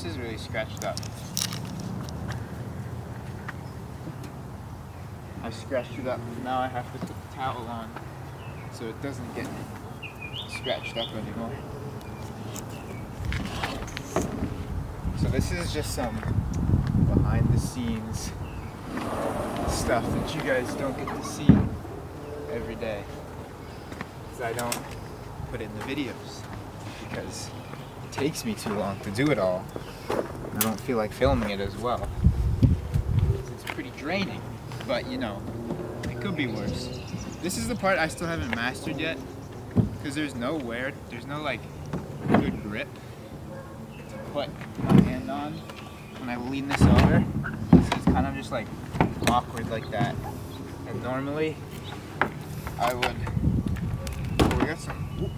this is really scratched up. I scratched it up. Now I have to put the towel on so it doesn't get scratched up anymore. So this is just some behind the scenes stuff that you guys don't get to see every day, because I don't put it in the videos because it takes me too long to do it all. I don't feel like filming it as well. It's pretty draining, but you know, it could be worse. This is the part I still haven't mastered yet, because there's no like good grip to put my hand on when I lean this over. So it's kind of just like awkward like that. And normally I would, oh, we got some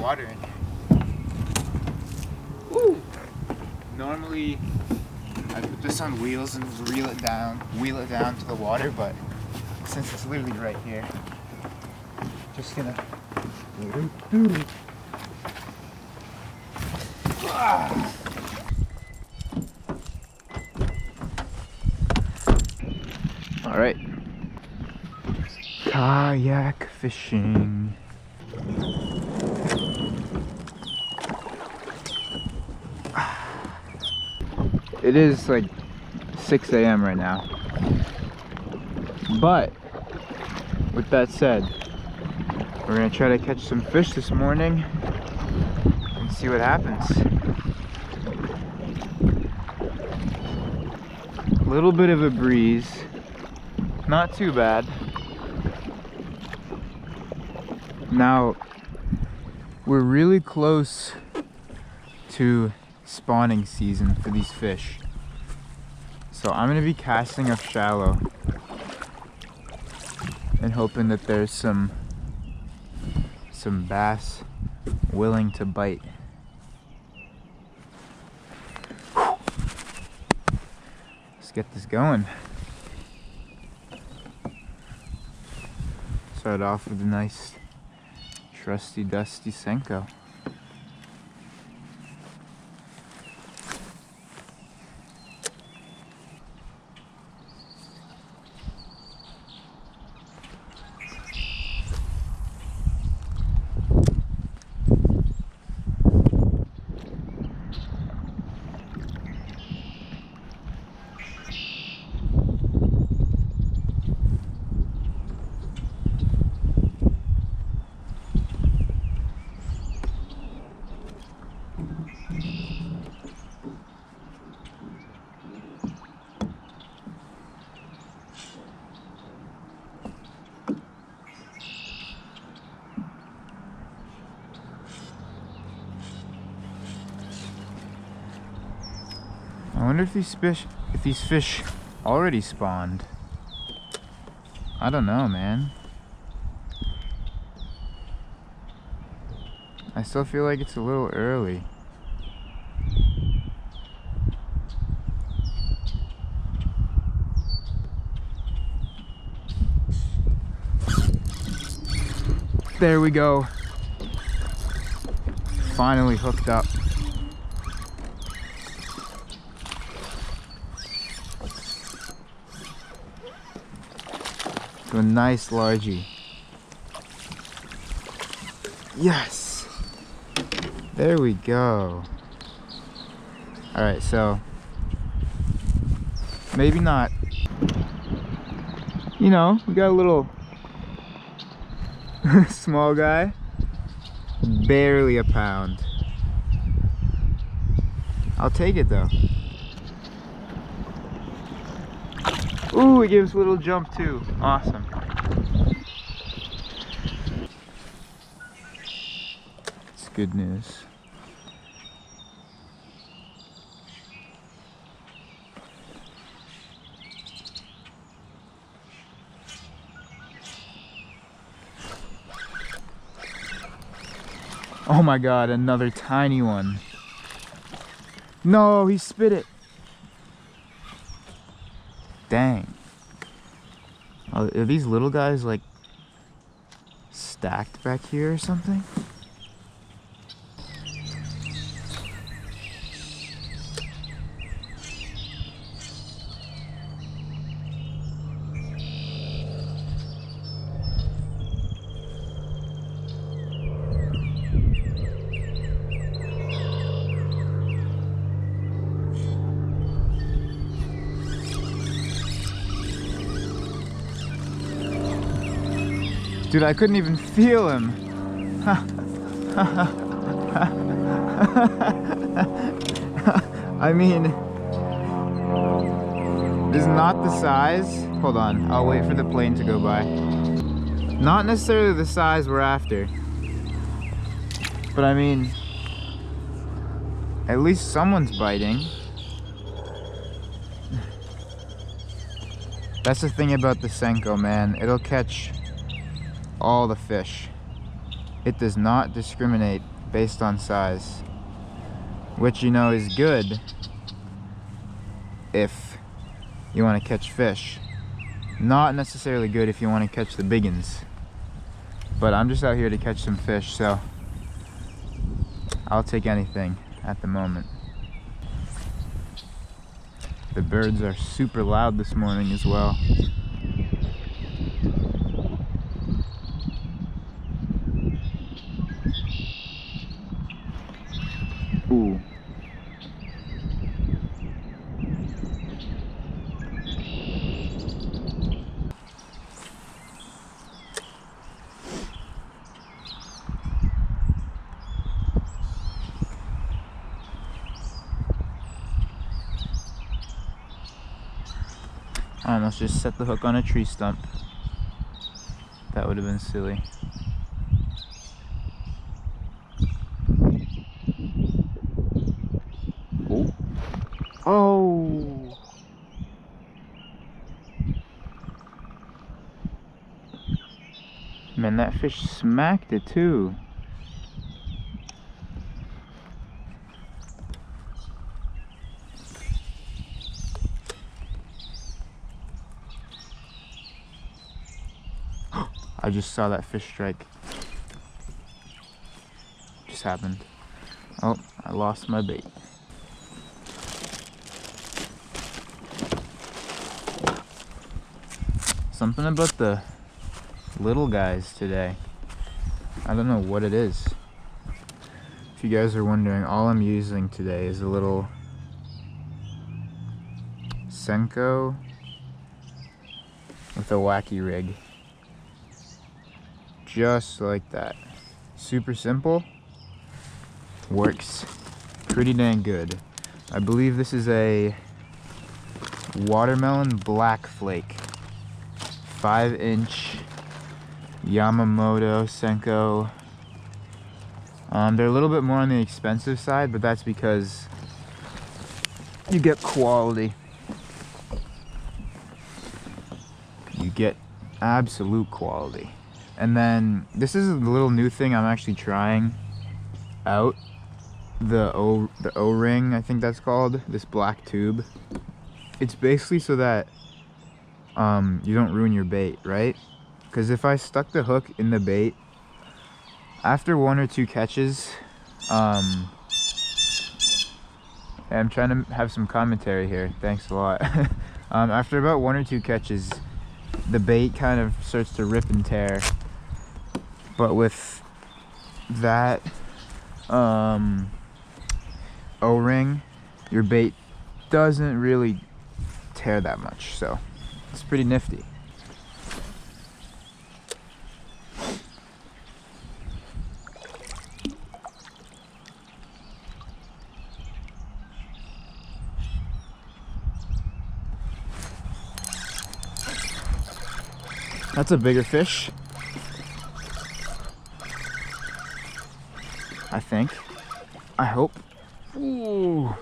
water in here. Woo! Normally I put this on wheels and wheel it down to the water, but since it's literally right here, just gonna all right, kayak fishing. It is like 6 a.m. right now, but with that said, we're gonna try to catch some fish this morning and see what happens. A little bit of a breeze, not too bad. Now, we're really close to spawning season for these fish. So I'm gonna be casting up shallow and hoping that there's some bass willing to bite. Let's get this going. Start off with a nice trusty dusty Senko. I wonder if these fish already spawned. I don't know, man. I still feel like it's a little early. There we go. Finally hooked up. To a nice largie. Yes! There we go. Alright, so maybe not. You know, we got a little small guy. Barely a pound. I'll take it though. Ooh, it gives a little jump too. Awesome. It's good news. Oh my god, another tiny one. No, he spit it. Dang. Are these little guys like stacked back here or something? Dude, I couldn't even feel him. I mean, this is not the size. Hold on, I'll wait for the plane to go by. Not necessarily the size we're after. But I mean, at least someone's biting. That's the thing about the Senko, man. It'll catch all the fish. It does not discriminate based on size, which you know is good if you want to catch fish. Not necessarily good if you want to catch the biggins. But I'm just out here to catch some fish, so I'll take anything at the moment. The birds are super loud this morning as well. Ooh. I almost just set the hook on a tree stump. That would have been silly. Oh. Oh. Man, that fish smacked it too. I just saw that fish strike. Just happened. Oh, I lost my bait. Something about the little guys today. I don't know what it is. If you guys are wondering, all I'm using today is a little Senko with a wacky rig. Just like that. Super simple. Works pretty dang good. I believe this is a watermelon black flake. 5-inch Yamamoto Senko. They're a little bit more on the expensive side, but that's because you get quality. You get absolute quality. And then this is a little new thing I'm actually trying out. The O-ring, I think that's called. This black tube. It's basically so that you don't ruin your bait, right? Because if I stuck the hook in the bait, after 1 or 2 catches, I'm trying to have some commentary here. Thanks a lot. After about 1 or 2 catches, the bait kind of starts to rip and tear. But with that O-ring, your bait doesn't really tear that much, so it's pretty nifty. That's a bigger fish, I think. I hope. Ooh.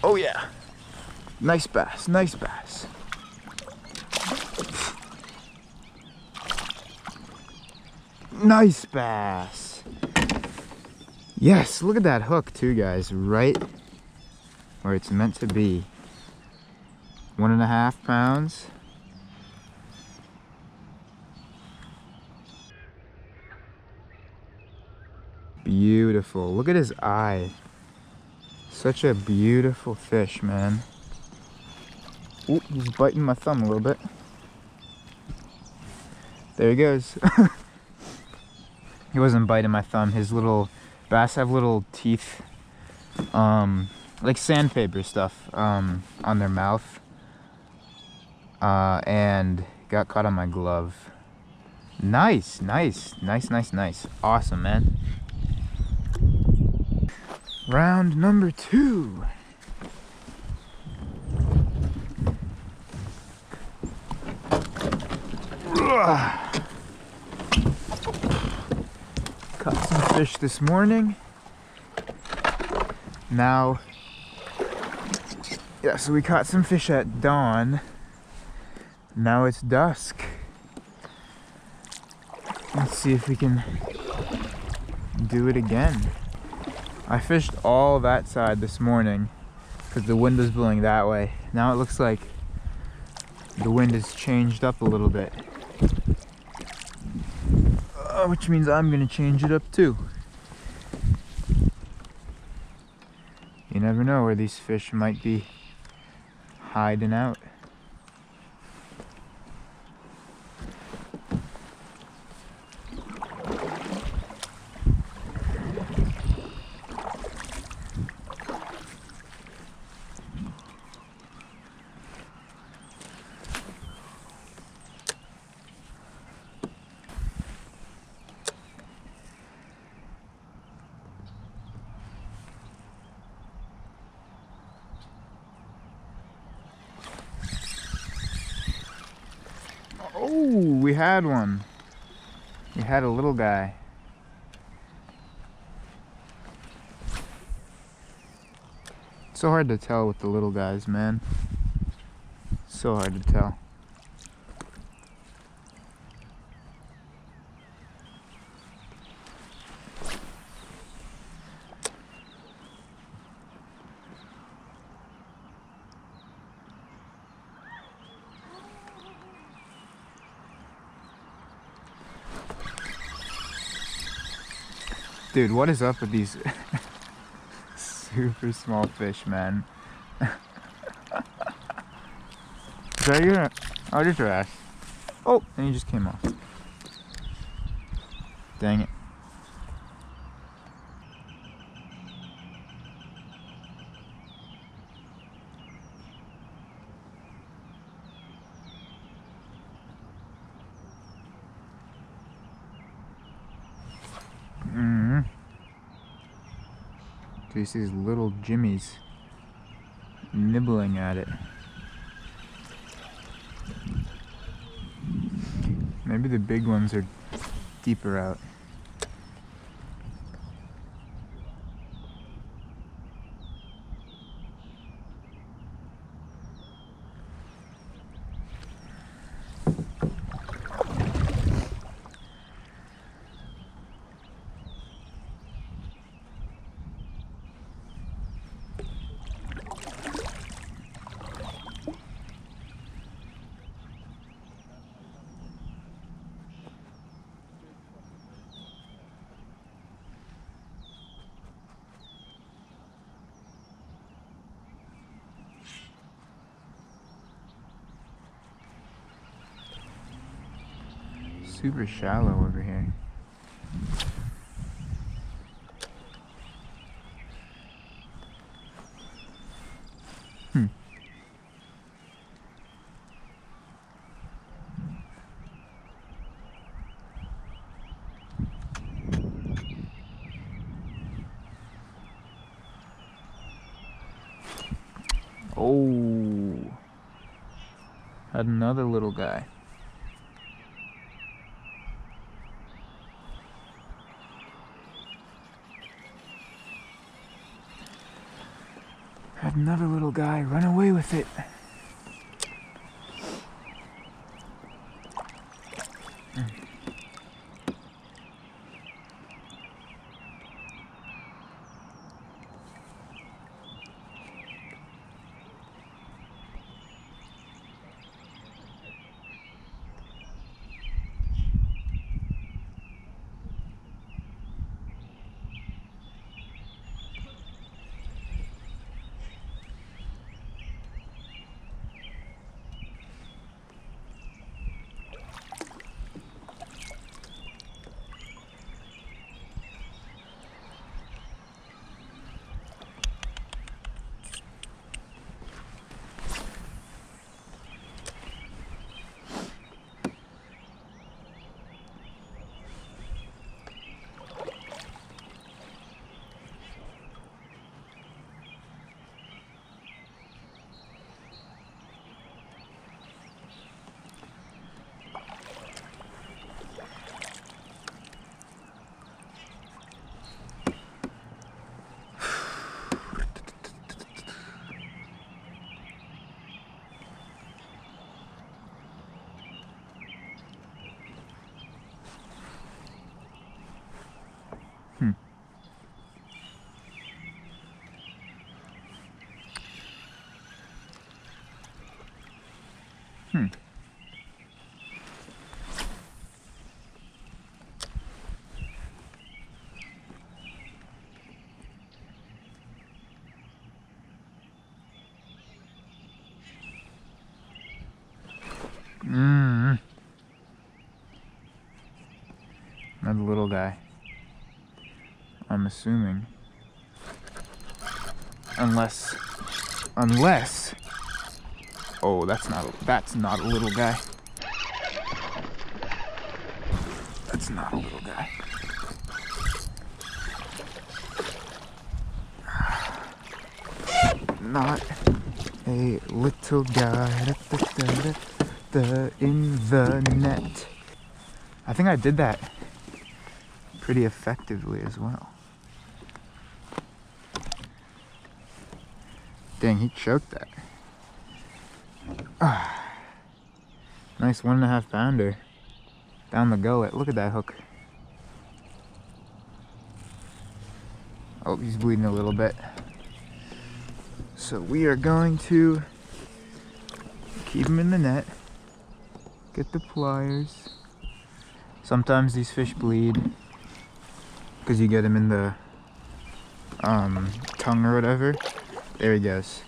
Oh yeah. Nice bass, nice bass. Nice bass. Yes, look at that hook too, guys. Right where it's meant to be. 1.5 pounds. Beautiful. Look at his eye. Such a beautiful fish, man. Ooh, he's biting my thumb a little bit. There he goes. He wasn't biting my thumb. His little bass have little teeth, like sandpaper stuff, on their mouth. And Got caught on my glove. Nice, nice, nice, nice, nice. Awesome, man. Round number 2. Caught some fish this morning. Now, yeah, so we caught some fish at dawn. Now it's dusk. Let's see if we can do it again. I fished all that side this morning because the wind was blowing that way. Now it looks like the wind has changed up a little bit. Which means I'm gonna change it up too. You never know where these fish might be hiding out. Oh, we had one. We had a little guy. It's so hard to tell with the little guys, man. So hard to tell. Dude, what is up with these super small fish, man? Is that your... Oh, just your ass. Oh, and he just came off. Dang it. So you see these little jimmies nibbling at it. Maybe the big ones are deeper out. Super shallow over here. Oh, had another little guy. Had another little guy. Run away with it. Another little guy. I'm assuming. Unless. Oh, that's not a little guy. That's not a little guy. Not a little guy in the net. I think I did that pretty effectively as well. Dang, he choked that. Nice 1.5 pounder down the gullet. Look at that hook. Oh, he's bleeding a little bit. So we are going to keep him in the net, get the pliers. Sometimes these fish bleed because you get him in the tongue or whatever. There he goes.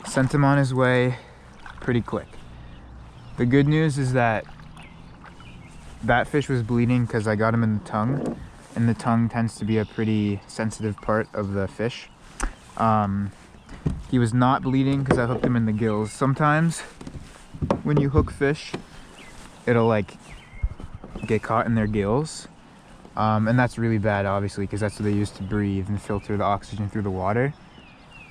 Sent him on his way pretty quick. The good news is that fish was bleeding because I got him in the tongue, and the tongue tends to be a pretty sensitive part of the fish. He was not bleeding because I hooked him in the gills. Sometimes when you hook fish, it'll like get caught in their gills, and that's really bad, obviously, because that's what they use to breathe and filter the oxygen through the water.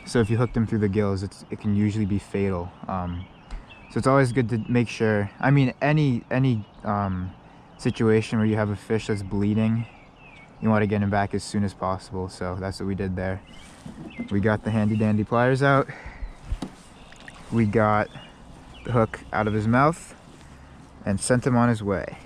So if you hook them through the gills, it can usually be fatal. So it's always good to make sure. I mean, any situation where you have a fish that's bleeding, you want to get him back as soon as possible. So that's what we did there. We got the handy dandy pliers out. We got the hook out of his mouth and sent him on his way.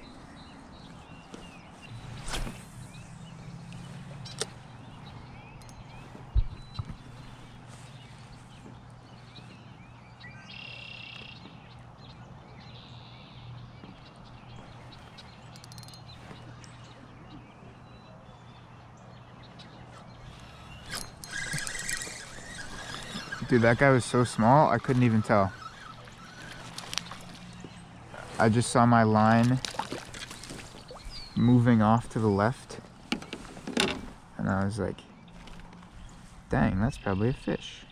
Dude, that guy was so small, I couldn't even tell. I just saw my line moving off to the left, and I was like, dang, that's probably a fish.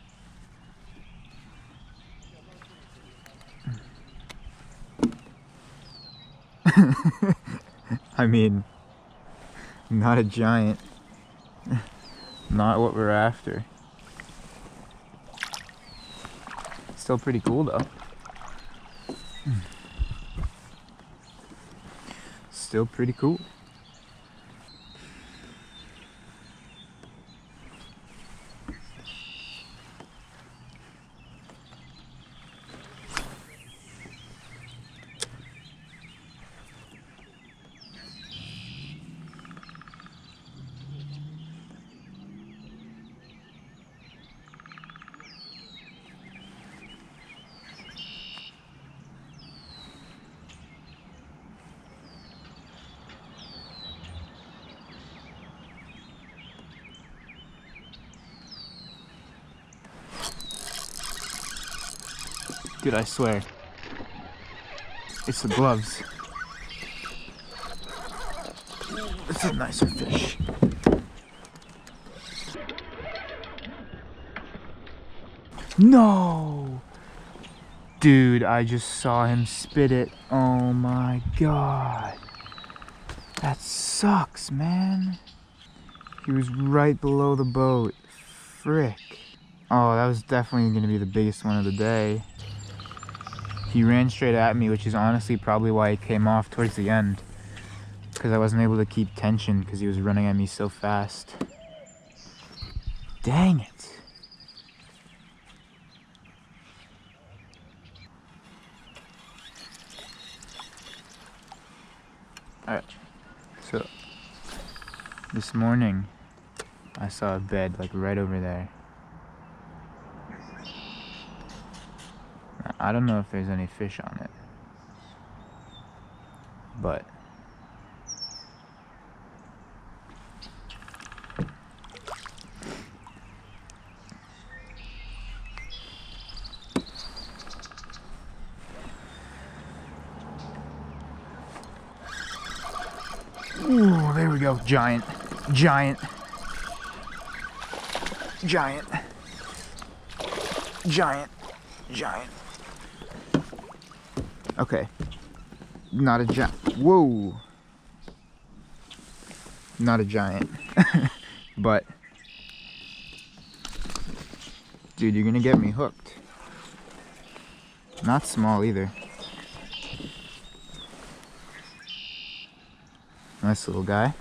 I mean, not a giant. Not what we're after. Still pretty cool though. Still pretty cool. Dude, I swear, it's the gloves. It's a nicer fish. No! Dude, I just saw him spit it. Oh my god. That sucks, man. He was right below the boat. Frick. Oh, that was definitely gonna be the biggest one of the day. He ran straight at me, which is honestly probably why he came off towards the end. Because I wasn't able to keep tension because he was running at me so fast. Dang it. Alright, so this morning I saw a bed like right over there. I don't know if there's any fish on it, but Ooh, there we go. Giant. Giant. Giant. Giant. Giant. Okay. Not a giant. Whoa. Not a giant. But, dude, you're gonna get me hooked. Not small either. Nice little guy.